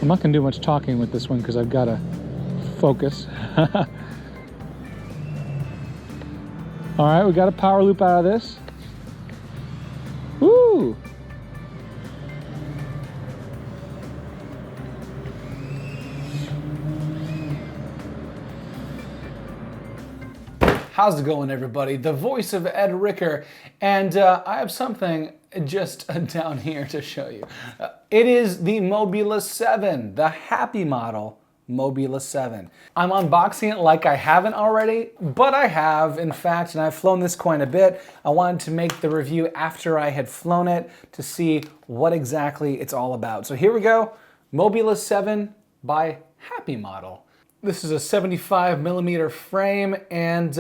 I'm not gonna do much talking with this one because I've got to focus. All right, we got a power loop out of this. Woo! How's it going, everybody? The voice of Ed Ricker, and I have something just down here to show you. It is the Mobula7, the happy model Mobula7. I'm unboxing it like I haven't already, but I have, in fact, and I've flown this quite a bit. I wanted to make the review after I had flown it to see what exactly it's all about. So here we go, Mobula7 by Happy Model. This is a 75mm frame, and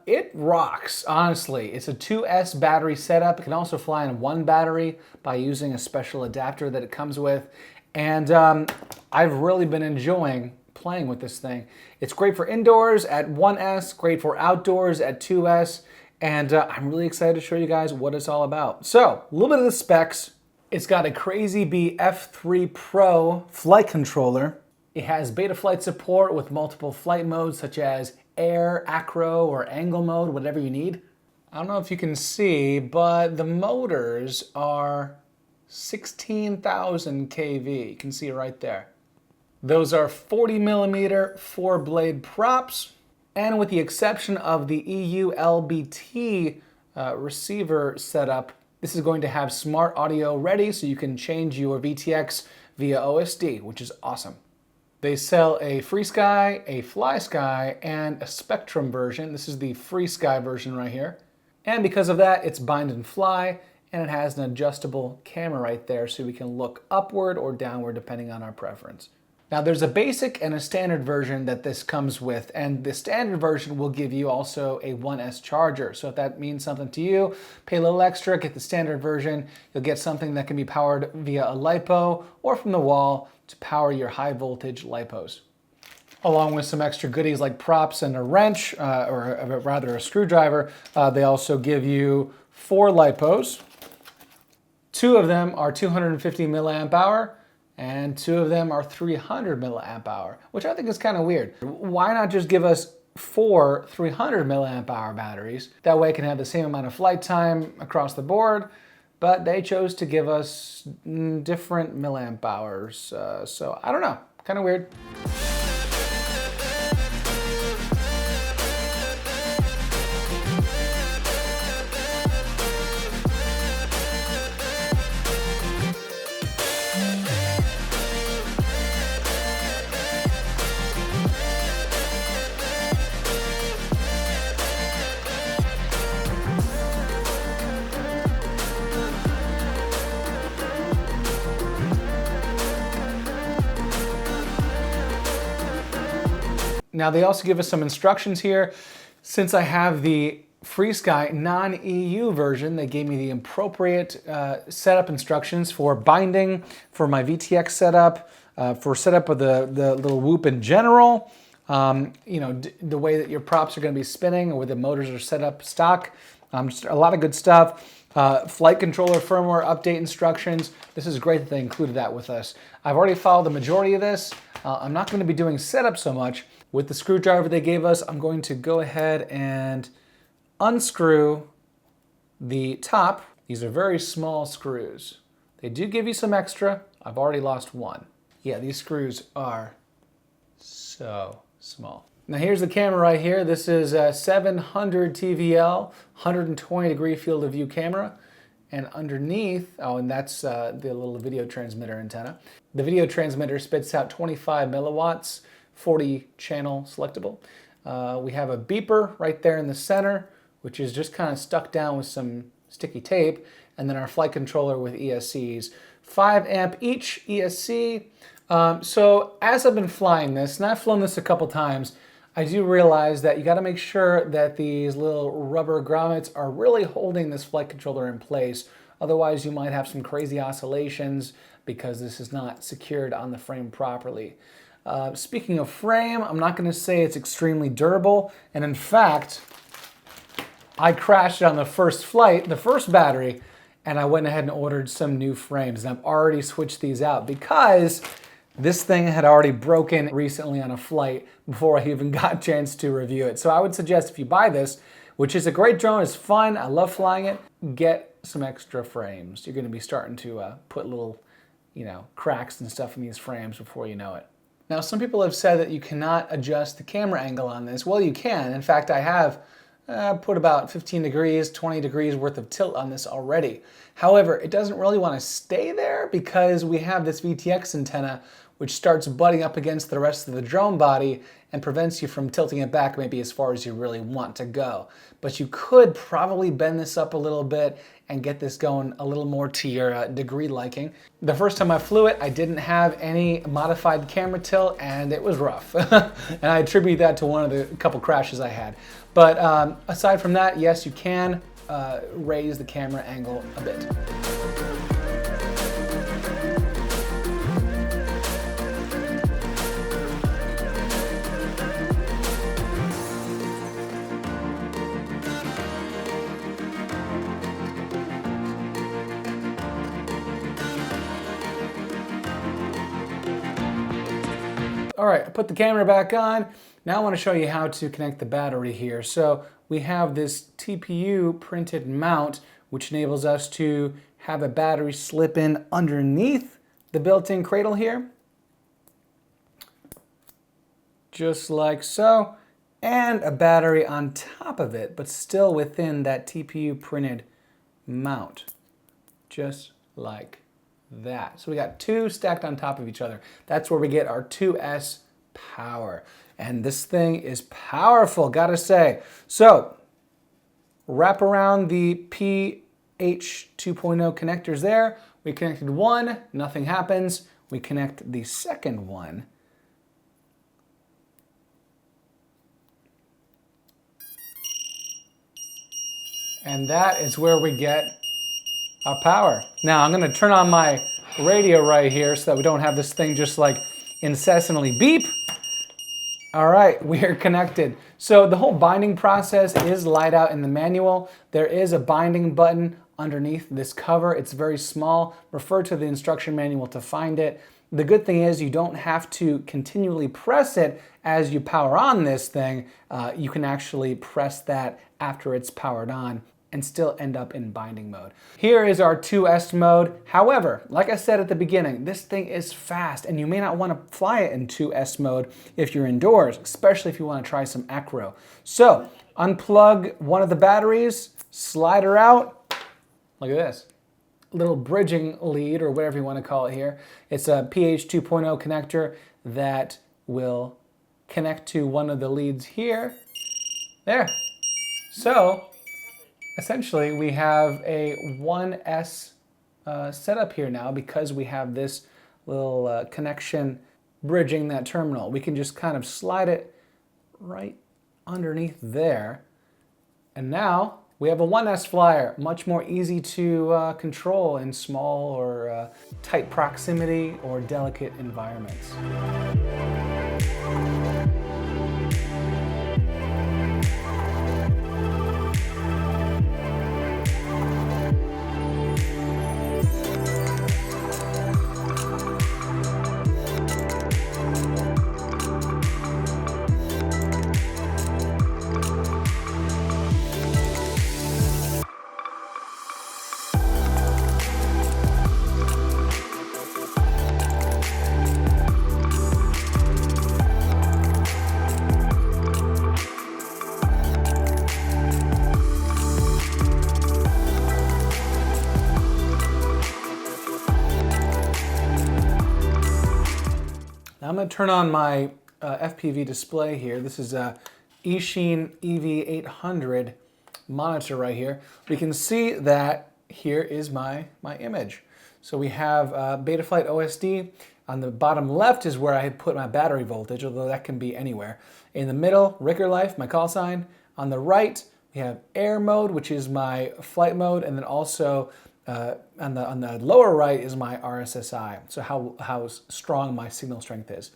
it rocks, honestly. It's a 2S battery setup. It can also fly in one battery by using a special adapter that it comes with. And I've really been enjoying playing with this thing. It's great for indoors at 1S, great for outdoors at 2S, and I'm really excited to show you guys what it's all about. So, a little bit of the specs. It's got a Crazy Bee F3 Pro flight controller. It has beta flight support with multiple flight modes such as air, acro, or angle mode, whatever you need. I don't know if you can see, but the motors are 16,000 kV. You can see it right there. Those are 40mm 4-blade props, and with the exception of the EU LBT receiver setup, this is going to have smart audio ready so you can change your VTX via OSD, which is awesome. They sell a FreeSky, a FlySky, and a Spectrum version. This is the FreeSky version right here. And because of that, it's bind and fly, and it has an adjustable camera right there so we can look upward or downward depending on our preference. Now there's a basic and a standard version that this comes with, and the standard version will give you also a 1S charger. So if that means something to you, pay a little extra, get the standard version. You'll get something that can be powered via a LiPo or from the wall to power your high voltage LiPos. Along with some extra goodies like props and a wrench, or rather a screwdriver, they also give you 4 LiPos. 2 of them are 250 milliamp hour, and 2 of them are 300 milliamp hour, which I think is kind of weird. Why not just give us 4 300 milliamp hour batteries? That way it can have the same amount of flight time across the board, but they chose to give us different milliamp hours. So I don't know, kind of weird. Now they also give us some instructions here. Since I have the FreeSky non-EU version, they gave me the appropriate setup instructions for binding, for my VTX setup, for setup of the little whoop in general, you know, the way that your props are going to be spinning or where the motors are set up stock. Just a lot of good stuff. Flight controller firmware update instructions. This is great that they included that with us. I've already followed the majority of this. I'm not going to be doing setup so much. With the screwdriver they gave us, I'm going to go ahead and unscrew the top. These are very small screws. They do give you some extra. I've already lost one. Yeah, these screws are so small. Now here's the camera right here. This is a 700 TVL, 120 degree field of view camera. And underneath, oh, and that's the little video transmitter antenna. The video transmitter spits out 25 milliwatts, 40 channel selectable. We have a beeper right there in the center, which is just kind of stuck down with some sticky tape. And then our flight controller with ESCs. 5 amp each ESC. So as I've been flying this, and I've flown this a couple times, I do realize that you got to make sure that these little rubber grommets are really holding this flight controller in place. Otherwise, you might have some crazy oscillations because this is not secured on the frame properly. Speaking of frame, I'm not going to say it's extremely durable. And in fact, I crashed it on the first flight, the first battery, and I went ahead and ordered some new frames. And I've already switched these out because This thing had already broken recently on a flight before I even got a chance to review it. So I would suggest if you buy this, which is a great drone, it's fun, I love flying it, get some extra frames. You're gonna be starting to put little, cracks and stuff in these frames before you know it. Now, some people have said that you cannot adjust the camera angle on this. Well, you can. In fact, I have put about 15 degrees, 20 degrees worth of tilt on this already. However, it doesn't really want to stay there because we have this VTX antenna which starts butting up against the rest of the drone body and prevents you from tilting it back maybe as far as you really want to go. But you could probably bend this up a little bit and get this going a little more to your degree liking. The first time I flew it, I didn't have any modified camera tilt and it was rough. And I attribute that to one of the couple crashes I had. But aside from that, yes, you can raise the camera angle a bit. All right, I put the camera back on. Now I want to show you how to connect the battery here. So we have this TPU printed mount, which enables us to have a battery slip in underneath the built-in cradle here. Just like so. And a battery on top of it, but still within that TPU printed mount. Just like that. So we got two stacked on top of each other. That's where we get our 2S power. And this thing is powerful, gotta say. So wrap around the PH 2.0 connectors there. We connected one, nothing happens. We connect the second one. And that is where we get our power. Now I'm gonna turn on my radio right here so that we don't have this thing just like incessantly beep. All right, we are connected. So the whole binding process is laid out in the manual. There is a binding button underneath this cover. It's very small. Refer to the instruction manual to find it. The good thing is you don't have to continually press it as you power on this thing. You can actually press that after it's powered on and still end up in binding mode. Here is our 2S mode. However, like I said at the beginning, this thing is fast and you may not want to fly it in 2S mode if you're indoors, especially if you want to try some acro. So unplug one of the batteries, slide her out. Look at this. Little bridging lead or whatever you want to call it here. It's a PH 2.0 connector that will connect to one of the leads here. There. So essentially, we have a 1S setup here now because we have this little connection bridging that terminal. We can just kind of slide it right underneath there. And now we have a 1S flyer, much more easy to control in small or tight proximity or delicate environments. I'm going to turn on my FPV display here. This is a Eachine EV800 monitor right here. We can see that here is my image. So we have Betaflight OSD. On the bottom left is where I had put my battery voltage, although that can be anywhere. In the middle, Ricker Life, my call sign. On the right, we have air mode, which is my flight mode, and then also on the lower right is my RSSI, so how strong my signal strength is.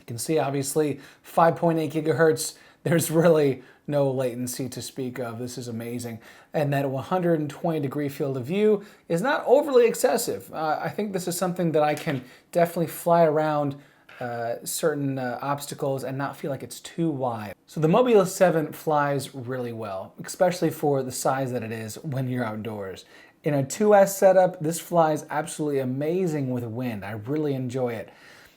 You can see obviously 5.8 gigahertz. there's really no latency to speak of. This is amazing. And that 120-degree field of view is not overly excessive. I think this is something that I can definitely fly around certain obstacles and not feel like it's too wide. So the Mobula7 flies really well, especially for the size that it is when you're outdoors. In a 2S setup, this flies absolutely amazing with wind. I really enjoy it.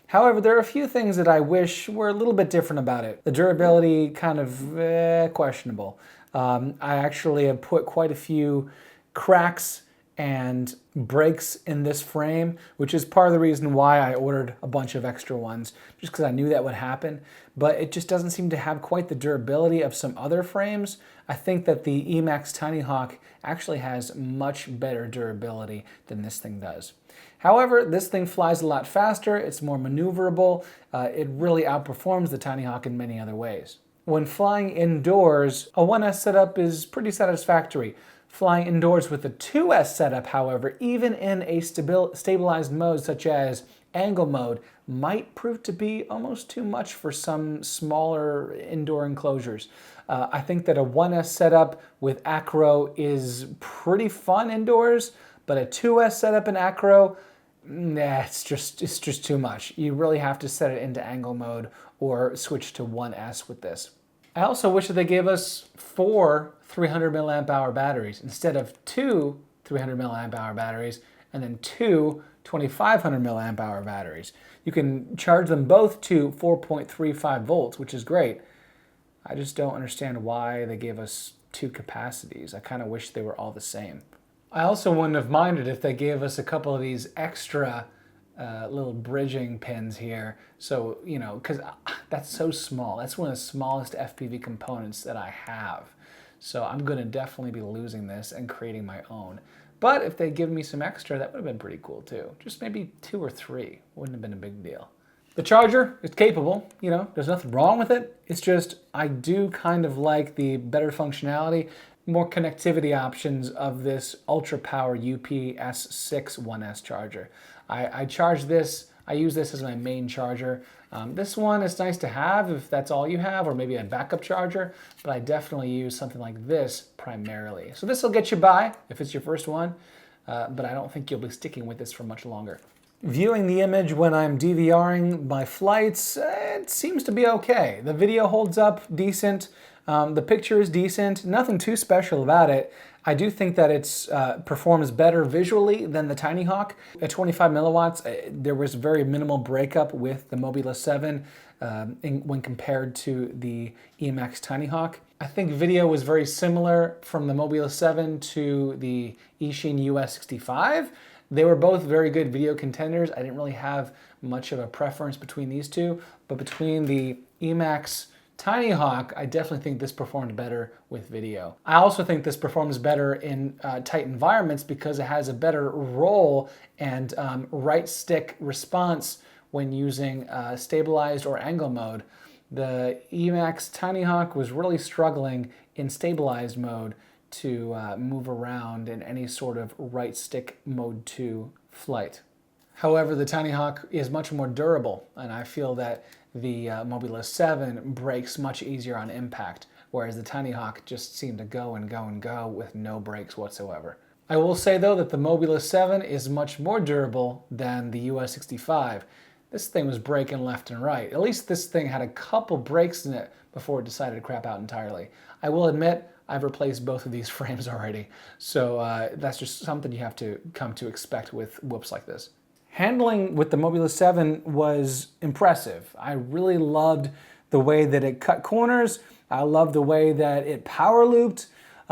However, there are a few things that I wish were a little bit different about it. The durability, kind of questionable. I actually have put quite a few cracks and breaks in this frame, which is part of the reason why I ordered a bunch of extra ones, just because I knew that would happen. But it just doesn't seem to have quite the durability of some other frames. I think that the Emax Tiny Hawk actually has much better durability than this thing does. However, this thing flies a lot faster, it's more maneuverable, it really outperforms the Tiny Hawk in many other ways. When flying indoors, a 1S setup is pretty satisfactory. Flying indoors with a 2S setup, however, even in a stabilized mode such as angle mode, might prove to be almost too much for some smaller indoor enclosures. I think that a 1S setup with acro is pretty fun indoors, but a 2S setup in acro, nah, it's just too much. You really have to set it into angle mode or switch to 1S with this. I also wish that they gave us 4 300 milliamp hour batteries instead of 2 300 milliamp hour batteries and then 2 2500 milliamp hour batteries. You can charge them both to 4.35 volts, which is great. I just don't understand why they gave us 2 capacities. I kind of wish they were all the same. I also wouldn't have minded if they gave us a couple of these extra little bridging pins here. So, you know, because that's so small. That's one of the smallest FPV components that I have. So I'm going to definitely be losing this and creating my own. But if they'd given me some extra, that would have been pretty cool too. Just maybe 2 or 3. Wouldn't have been a big deal. The charger is capable, you know, there's nothing wrong with it. It's just, I do kind of like the better functionality, more connectivity options of this ultra power UPS6 1S charger. I charge this, I use this as my main charger. This one is nice to have if that's all you have, or maybe a backup charger, but I definitely use something like this primarily. So this will get you by if it's your first one, but I don't think you'll be sticking with this for much longer. Viewing the image when I'm DVRing my flights, it seems to be okay. The video holds up decent. The picture is decent. Nothing too special about it. I do think that it performs better visually than the Tiny Hawk. At 25 milliwatts, there was very minimal breakup with the Mobula7 when compared to the Emax Tiny Hawk. I think video was very similar from the Mobula7 to the Eachine US65. They were both very good video contenders. I didn't really have much of a preference between these two, but between the Emax Tiny Hawk, I definitely think this performed better with video. I also think this performs better in tight environments because it has a better roll and right stick response when using stabilized or angle mode. The Emax Tiny Hawk was really struggling in stabilized mode to move around in any sort of right stick mode 2 flight. However, the Tiny Hawk is much more durable, and I feel that the Mobula7 brakes much easier on impact, whereas the Tiny Hawk just seemed to go and go and go with no brakes whatsoever. I will say though that the Mobula7 is much more durable than the US65. This thing was braking left and right. At least this thing had a couple brakes in it before it decided to crap out entirely. I will admit, I've replaced both of these frames already, so that's just something you have to come to expect with whoops like this. Handling with the Mobula7 was impressive. I really loved the way that it cut corners. I loved the way that it power looped.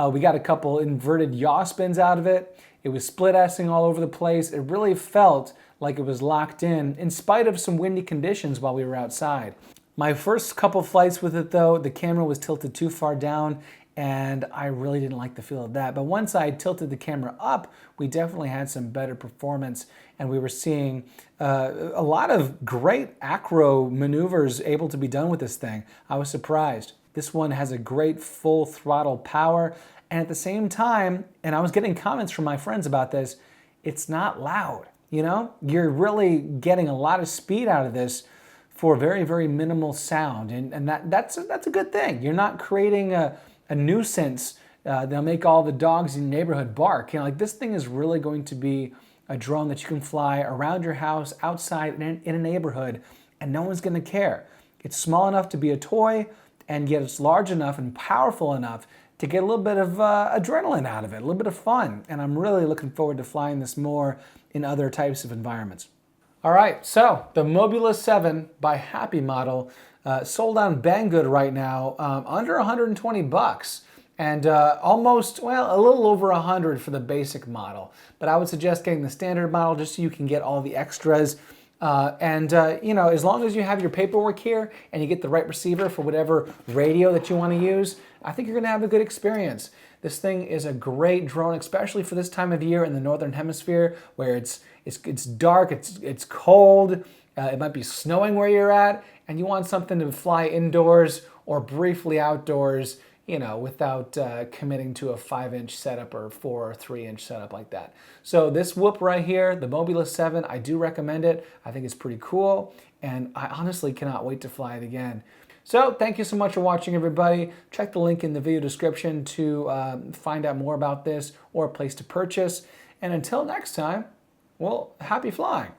We got a couple inverted yaw spins out of it. It was split-assing all over the place. It really felt like it was locked in spite of some windy conditions while we were outside. My first couple flights with it though, the camera was tilted too far down and I really didn't like the feel of that. But once I tilted the camera up, we definitely had some better performance and we were seeing a lot of great acro maneuvers able to be done with this thing. I was surprised. This one has a great full throttle power and at the same time, and I was getting comments from my friends about this, it's not loud, you know? You're really getting a lot of speed out of this, for very, very minimal sound. And that's a good thing. You're not creating a nuisance that'll make all the dogs in your neighborhood bark. Like this thing is really going to be a drone that you can fly around your house, outside, in a neighborhood, and no one's gonna care. It's small enough to be a toy, and yet it's large enough and powerful enough to get a little bit of adrenaline out of it, a little bit of fun. And I'm really looking forward to flying this more in other types of environments. All right, so the Mobula7 by Happy model sold on Banggood right now, under 120 bucks. And almost, well, a little over 100 for the basic model. But I would suggest getting the standard model just so you can get all the extras. You know, as long as you have your paperwork here and you get the right receiver for whatever radio that you want to use, I think you're going to have a good experience. This thing is a great drone, especially for this time of year in the Northern Hemisphere where it's dark, it's cold, it might be snowing where you're at, and you want something to fly indoors or briefly outdoors, you know, without committing to a 5-inch setup or 4 or 3-inch setup like that. So this whoop right here, the Mobula7, I do recommend it. I think it's pretty cool, and I honestly cannot wait to fly it again. So thank you so much for watching, everybody. Check the link in the video description to find out more about this or a place to purchase. And until next time, well, happy flying.